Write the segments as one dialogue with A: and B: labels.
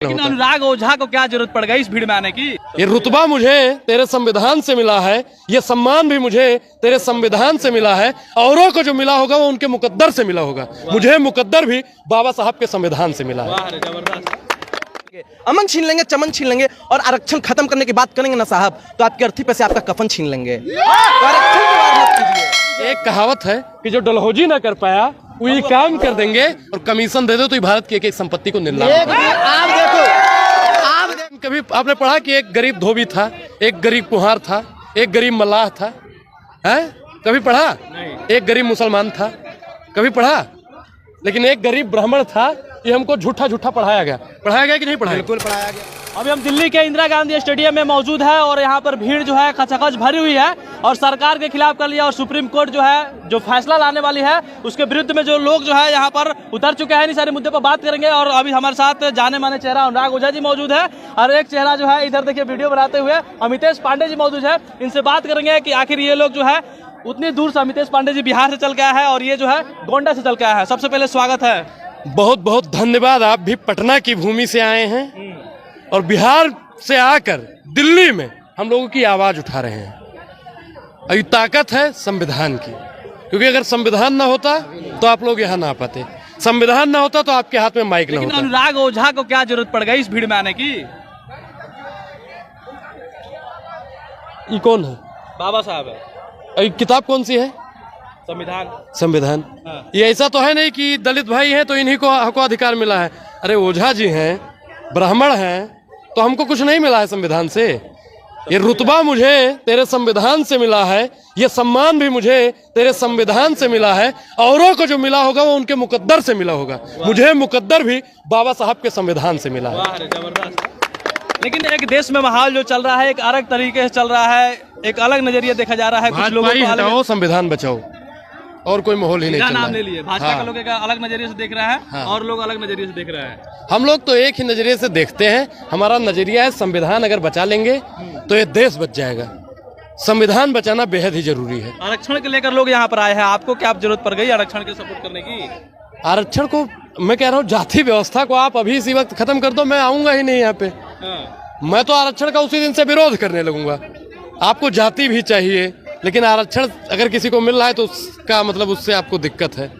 A: लेकिन अनुराग ओझा को क्या जरूरत पड़ गई इस भीड़ में आने की?
B: ये रुतबा मुझे तेरे संविधान से मिला है, ये सम्मान भी मुझे तेरे संविधान से मिला है। औरों को जो मिला होगा वो उनके मुकद्दर से मिला होगा, मुझे मुकद्दर भी बाबा साहब के संविधान से मिला है।
C: अमन छीन लेंगे, चमन छीन लेंगे और आरक्षण खत्म करने की बात करेंगे ना साहब तो आपकी अर्थी पे से आपका कफन छीन लेंगे। तो आरक्षण की बात मत कीजिए।
B: एक कहावत है कि जो डलहौजी ना कर पाया वही काम कर देंगे, और कमीशन दे दो तो भारत की एक संपत्ति को नीलाम।
C: आप देखो
B: कभी आपने पढ़ा कि एक गरीब धोबी था, एक गरीब कुम्हार था, एक गरीब मल्लाह था? हैं? कभी पढ़ा? एक गरीब मुसलमान था, कभी पढ़ा? लेकिन एक गरीब ब्राह्मण था। ये हमको झूठा झूठा पढ़ाया गया कि नहीं पढ़ाया?
C: बिल्कुल पढ़ाया गया।
A: अभी हम दिल्ली के इंदिरा गांधी स्टेडियम में मौजूद है और यहाँ पर भीड़ जो है खचाखच भरी हुई है और सरकार के खिलाफ कर लिया। और सुप्रीम कोर्ट जो है जो फैसला लाने वाली है उसके विरुद्ध में जो लोग जो है यहाँ पर उतर चुके हैं, इन सारे मुद्दे पर बात करेंगे। और अभी हमारे साथ जाने माने चेहरा अनुराग ओझा जी मौजूद है और एक चेहरा जो है इधर देखिए वीडियो बनाते हुए अमितेश पांडे जी मौजूद है। इनसे बात करेंगे कि आखिर ये लोग जो है उतनी दूर से, अमितेश पांडे जी बिहार से चल के आया है और ये जो है गोंडा से चल के आया है। सबसे पहले स्वागत है।
B: बहुत बहुत धन्यवाद। आप भी पटना की भूमि से आए हैं और बिहार से आकर दिल्ली में हम लोगों की आवाज उठा रहे हैं। और ये ताकत है संविधान की, क्योंकि अगर संविधान ना होता तो आप लोग यहाँ ना आ पाते, संविधान ना होता तो आपके हाथ में माइक ना होता।
A: अनुराग ओझा को क्या जरूरत पड़ गई इस भीड़ में आने की?
B: ये कौन है?
A: बाबा साहब है।
B: और ये किताब कौन सी है? संविधान। ये ऐसा तो है नहीं कि दलित भाई हैं तो इन्हीं को अधिकार मिला है। अरे ओझा जी हैं, ब्राह्मण हैं, तो हमको कुछ नहीं मिला है संविधान से। ये रुतबा मुझे तेरे संविधान से मिला है, ये सम्मान भी मुझे तेरे संविधान से मिला है। औरों को जो मिला होगा वो उनके मुकद्दर से मिला होगा, मुझे मुकद्दर भी बाबा साहब के संविधान से मिला है।
A: लेकिन एक देश में माहौल जो चल रहा है एक अलग तरीके से चल रहा है, एक अलग नजरिया देखा जा रहा है। कुछ लोगों को
B: हटाओ, संविधान बचाओ, और कोई माहौल ही नहीं चल रहा है।
A: नाम ले लिए भाजपा के लोग एक अलग नजरिए से देख रहा है और लोग अलग नजरिए से देख रहे हैं।
B: हम लोग तो एक ही नजरिए से देखते हैं। हमारा नजरिया है संविधान अगर बचा लेंगे तो ये देश बच जाएगा। संविधान बचाना बेहद ही जरूरी है।
A: आरक्षण के लेकर लोग यहाँ पर आए हैं, आपको क्या जरूरत पड़ गई आरक्षण के सपोर्ट करने की?
B: आरक्षण को मैं कह रहा हूँ, जाति व्यवस्था को आप अभी इसी वक्त खत्म कर दो, मैं आऊंगा ही नहीं यहाँ पे। मैं तो आरक्षण का उसी दिन से विरोध करने लगूंगा। आपको जाति भी चाहिए, लेकिन आरक्षण अगर किसी को मिल रहा है तो उसका मतलब उससे आपको दिक्कत है।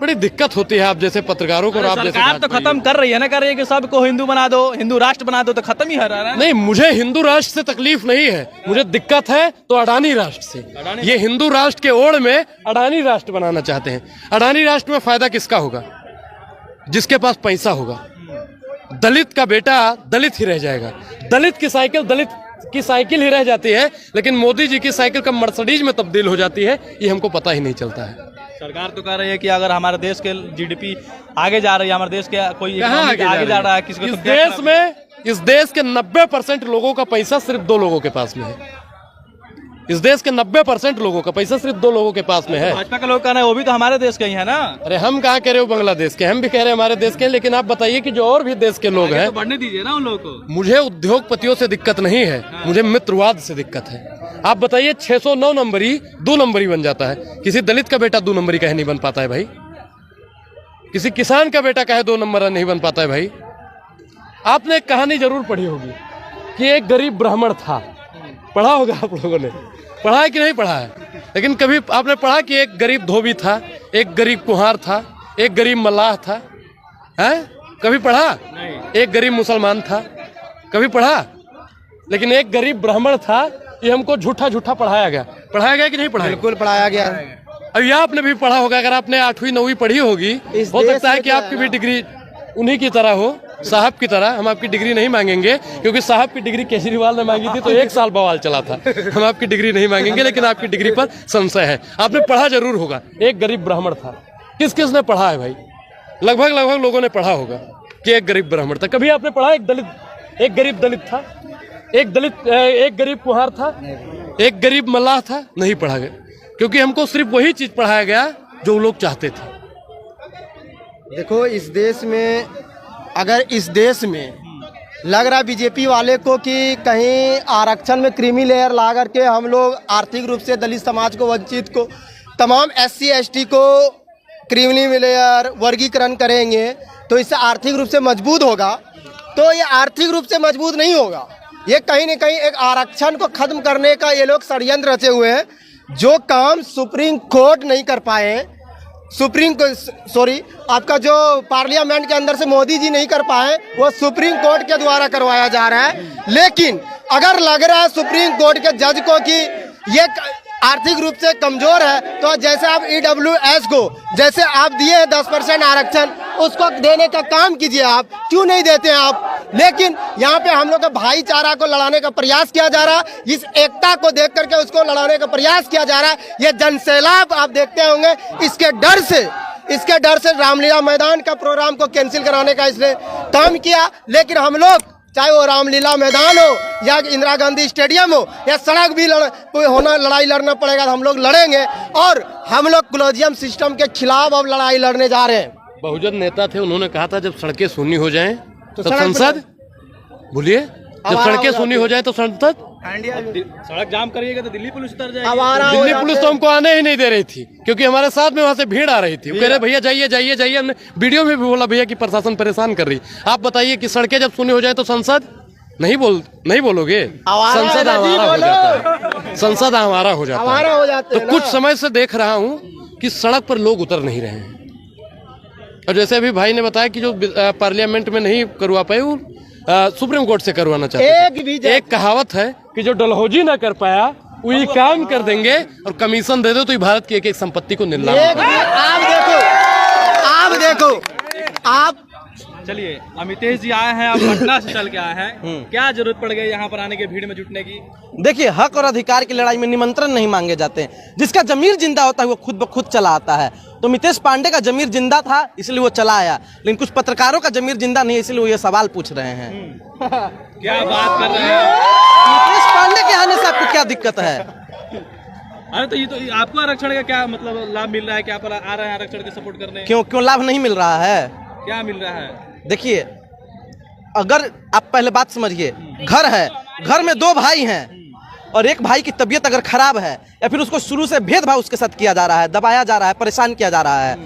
B: बड़ी दिक्कत होती है आप जैसे पत्रकारों को। आप
A: सरकार तो खत्म कर रही है ना, कर रही है कि सबको हिंदू बना दो, हिंदू राष्ट्र बना दो, तो खत्म ही हो रहा है।
B: नहीं, मुझे हिंदू राष्ट्र से तकलीफ नहीं है, मुझे दिक्कत है तो अडानी राष्ट्र से। ये हिंदू राष्ट्र के ओर में अडानी राष्ट्र बनाना चाहते हैं। अडानी राष्ट्र में फायदा किसका होगा? जिसके पास पैसा होगा। दलित का बेटा दलित ही रह जाएगा, दलित की साइकिल ही रह जाती है, लेकिन मोदी जी की साइकिल कब मर्सिडीज में तब्दील हो जाती है ये हमको पता ही नहीं चलता है।
A: सरकार तो कह रही है कि अगर हमारे देश के जीडीपी आगे जा रही है, हमारे देश के कोई आगे जा रहा है, किसी
B: इस देश में इस देश के 90% लोगों का पैसा सिर्फ 2 लोगों के पास में है। इस देश के 90% लोगों का पैसा सिर्फ 2 लोगों के पास में है।
A: भाजपा के लोग कह रहे हैं वो भी तो हमारे देश के ही है ना।
B: अरे हम कहाँ कह रहे हो बांग्लादेश के, हम भी कह रहे हैं हमारे देश के। लेकिन आप बताइए कि जो और भी देश के लोग हैं,
A: तो बढ़ने दीजिए ना उन लोगों को।
B: मुझे उद्योगपतियों से दिक्कत नहीं है, मुझे मित्रवाद से दिक्कत है। आप बताइए 609 नंबरी 2 नंबरी बन जाता है, किसी दलित का बेटा 2 नंबरी कहे नहीं बन पाता है भाई? किसी किसान का बेटा कहे 2 नंबर नहीं बन पाता है भाई? आपने एक कहानी जरूर पढ़ी होगी कि एक गरीब ब्राह्मण था। पढ़ा होगा आप लोगों ने, पढ़ा है कि नहीं पढ़ा है? लेकिन कभी आपने पढ़ा कि एक गरीब धोबी था, एक गरीब कुम्हार था, एक गरीब मल्लाह था? हैं? कभी पढ़ा? एक गरीब मुसलमान था, कभी पढ़ा? लेकिन एक गरीब ब्राह्मण था। ये हमको झूठा झूठा पढ़ाया गया कि नहीं पढ़ाया?
C: बिल्कुल पढ़ाया गया।
B: अब ये आपने भी पढ़ा होगा, अगर आपने 8वीं 9वीं पढ़ी होगी, हो सकता है कि आपकी भी डिग्री उन्हीं की तरह हो, साहब की तरह। हम आपकी डिग्री नहीं मांगेंगे, क्योंकि साहब की डिग्री केजरीवाल ने मांगी थी तो 1 साल बवाल चला था। हम आपकी डिग्री नहीं मांगेंगे, लेकिन आपकी डिग्री पर संशय है। आपने पढ़ा जरूर होगा, एक गरीब ब्राह्मण था। किस किस ने पढ़ा है भाई? लगभग लोगों ने पढ़ा होगा कि एक गरीब ब्राह्मण था। कभी आपने पढ़ा एक गरीब दलित था, एक गरीब कुम्हार था, एक गरीब मल्लाह था? नहीं पढ़ा गया, क्योंकि हमको सिर्फ वही चीज पढ़ाया गया जो लोग चाहते थे।
C: देखो, इस देश में अगर इस देश में लग रहा बीजेपी वाले को कि कहीं आरक्षण में क्रीमी लेयर ला करके हम लोग आर्थिक रूप से दलित समाज को, वंचित को, तमाम SC ST को क्रीमी लेयर वर्गीकरण करेंगे तो इससे आर्थिक रूप से मजबूत होगा। तो ये आर्थिक रूप से मजबूत नहीं होगा। ये कहीं न कहीं एक आरक्षण को खत्म करने का ये लोग षड्यंत्र रचे हुए हैं। जो काम सुप्रीम कोर्ट नहीं कर पाए, आपका जो पार्लियामेंट के अंदर से मोदी जी नहीं कर पाए, वो सुप्रीम कोर्ट के द्वारा करवाया जा रहा है। लेकिन अगर लग रहा है सुप्रीम कोर्ट के जज को कि ये आर्थिक रूप से कमजोर है, तो जैसे आप EWS को जैसे आप दिए हैं 10% आरक्षण, उसको देने का काम कीजिए। आप क्यों नहीं देते हैं आप? लेकिन यहाँ पे हम लोग का भाईचारा को लड़ाने का प्रयास किया जा रहा है, इस एकता को देख करके उसको लड़ाने का प्रयास किया जा रहा है। ये जनसैलाब आप देखते होंगे, इसके डर से रामलीला मैदान का प्रोग्राम को कैंसिल कराने का इसने काम किया। लेकिन हम लोग, चाहे वो रामलीला मैदान हो या इंदिरा गांधी स्टेडियम हो या सड़क भी लड़ाई लड़ना पड़ेगा तो हम लोग लड़ेंगे। और हम लोग कॉलेजियम सिस्टम के खिलाफ अब लड़ाई लड़ने जा रहे हैं।
B: बहुजन नेता थे, उन्होंने कहा था जब सड़कें शून्य हो जाएं तो संसद, भूलिए, जब सड़कें शून्य हो जाए तो संसद,
A: सड़क जाम करिएगा तो दिल्ली पुलिस उतर जाएगी।
B: दिल्ली पुलिस तो हमको आने ही नहीं दे रही थी, क्योंकि हमारे साथ में वहाँ से भीड़ आ रही थी। वो कह रहे भैया जाइए जाइए जाइए। हमने वीडियो में भी बोला भैया कि प्रशासन परेशान कर रही। आप बताइए कि सड़कें जब शून्य हो जाए तो संसद नहीं बोलोगे? संसद हमारा हो जाता है, संसद हमारा हो जाता है। तो कुछ समय से देख रहा हूँ कि सड़क पर लोग उतर नहीं रहे हैं। और जैसे अभी भाई ने बताया कि जो पार्लियामेंट में नहीं करवा पाए, वो सुप्रीम कोर्ट से करवाना चाहते हैं। एक कहावत है कि जो डलहौजी ना कर पाया वो ये काम कर देंगे, और कमीशन दे दो तो ये भारत की एक एक संपत्ति को नीलाम।
C: आप
A: चलिए, अमितेश जी आए हैं, आप पटना से चल के आए हैं, क्या जरूरत पड़ गई यहाँ पर आने के, भीड़ में जुटने की?
D: देखिए, हक और अधिकार की लड़ाई में निमंत्रण नहीं मांगे जाते हैं। जिसका जमीर जिंदा होता है वो खुद ब खुद चला आता है। तो मितेश पांडे का जमीर जिंदा था इसलिए वो चला आया, लेकिन कुछ पत्रकारों का जमीर जिंदा नहीं है, इसलिए वो ये सवाल पूछ रहे हैं।
A: क्या बात कर रहे हैं?
D: मितेश पांडे के आने से आपको क्या दिक्कत है?
A: अरे तो ये तो आपको आरक्षण का क्या मतलब लाभ मिल रहा है? क्या पर आ रहे हैं आरक्षण के सपोर्ट करने?
D: क्यों लाभ नहीं मिल रहा है?
A: क्या मिल रहा है?
D: देखिए, अगर आप पहले बात समझिए, घर है, घर में दो भाई हैं और एक भाई की तबीयत अगर खराब है या फिर उसको शुरू से भेदभाव उसके साथ किया जा रहा है, दबाया जा रहा है, परेशान किया जा रहा है,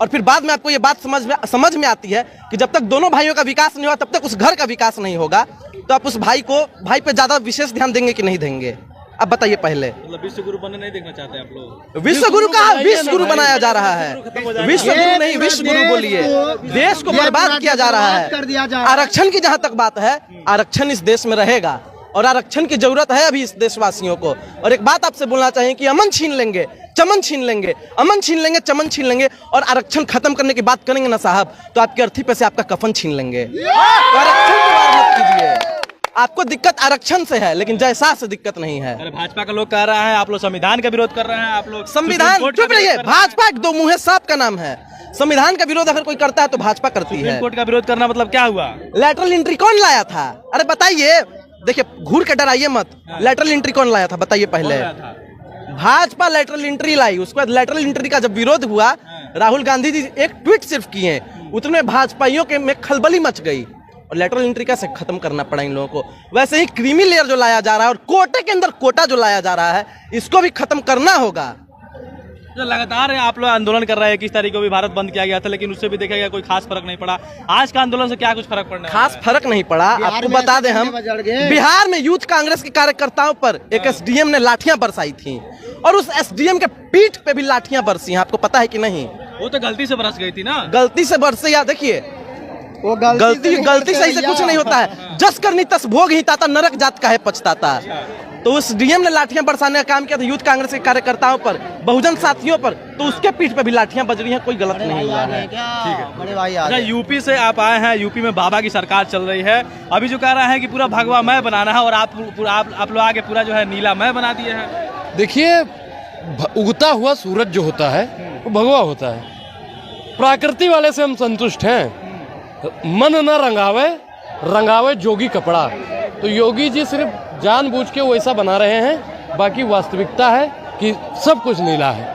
D: और फिर बाद में आपको ये बात समझ में आती है कि जब तक दोनों भाइयों का विकास नहीं हुआ तब तक उस घर का विकास नहीं होगा, तो आप उस भाई पे ज्यादा विशेष ध्यान देंगे कि नहीं देंगे? अब बताइए पहले।
A: मतलब विश्व गुरु बनने नहीं देखना चाहते आप लोग?
D: विश्व गुरु का विश्व गुरु बनाया जा रहा है। विश्व गुरु नहीं, विश्व गुरु बोलिए। देश को बर्बाद किया जा रहा है। आरक्षण की जहां तक बात है, आरक्षण इस देश में रहेगा और आरक्षण की जरूरत है अभी इस देशवासियों को। और एक बात आपसे बोलना चाहिए कि अमन छीन लेंगे, चमन छीन लेंगे, अमन छीन लेंगे, चमन छीन लेंगे और आरक्षण खत्म करने की बात करेंगे ना साहब, तो आपकी अर्थी पे से आपका कफन छीन लेंगे। तो आरक्षण की बात मत कीजिए। आपको दिक्कत आरक्षण से है, लेकिन जैसा से दिक्कत नहीं है।
A: अरे भाजपा का लोग कह रहा है आप लोग संविधान का विरोध कर रहे हैं, आप लोग
D: संविधान, चुप रहिए। भाजपा दो मुंह सांप का नाम है। संविधान का विरोध अगर कोई करता है तो भाजपा करती है।
A: सुप्रीम कोर्ट का विरोध करना मतलब क्या हुआ?
D: लैटरल एंट्री कौन लाया था? अरे बताइए, देखिए घूर के डराइए मत। लैटरल एंट्री कौन लाया था बताइए पहले? भाजपा लैटरल एंट्री लाई। उसके बाद लैटरल एंट्री का जब विरोध हुआ, राहुल गांधी जी एक ट्वीट सिर्फ किए, उतने भाजपाइयों के में खलबली मच गई और लैटरल एंट्री कैसे खत्म करना पड़ा इन लोगों को। वैसे ही क्रीमी लेयर जो लाया जा रहा है और कोटे के अंदर कोटा जो लाया जा रहा है, इसको भी खत्म करना होगा।
A: लगातार आप लोग आंदोलन कर रहे हैं, 21 तारीख को भी भारत बंद किया गया था, लेकिन उससे भी देखा गया कोई खास फर्क नहीं पड़ा। आज का आंदोलन से क्या कुछ फर्क पड़ना?
D: खास फर्क नहीं पड़ा। आपको बता दें, हम बिहार में यूथ कांग्रेस के कार्यकर्ताओं पर एक एसडीएम ने लाठियां बरसाई थी और उस एसडीएम के पीठ पे भी लाठियां बरसी हैं। आपको पता है कि नहीं?
A: वो तो गलती से बरस गई थी ना।
D: गलती से बरसे, या देखिए
C: वो
D: गलती सही से कुछ नहीं होता है। जस करनी तस भोग ही ताता, नरक जात का है पछताता। तो उस डीएम ने लाठियां बरसाने का काम किया था यूथ कांग्रेस के कार्यकर्ताओं पर, बहुजन साथियों पर, तो उसके पीठ पे भी लाठियां बज रही हैं। कोई गलत नहीं हुआ है।
A: ठीक है, बड़े भाई। अच्छा, यूपी से आप आए हैं, यूपी में बाबा की सरकार चल रही है। अभी जो कह रहा है कि पूरा भगवा मैं बनाना है और आप लोग आगे पूरा जो है नीला मैं बना दिए हैं।
B: देखिए, उगता हुआ सूरज जो होता है वो भगवा होता है। प्रकृति वाले से हम संतुष्ट हैं। मन न रंगावे, रंगावे जोगी कपड़ा। तो योगी जी सिर्फ जानबूझ के वैसा बना रहे हैं, बाकी वास्तविकता है कि सब कुछ नीला है।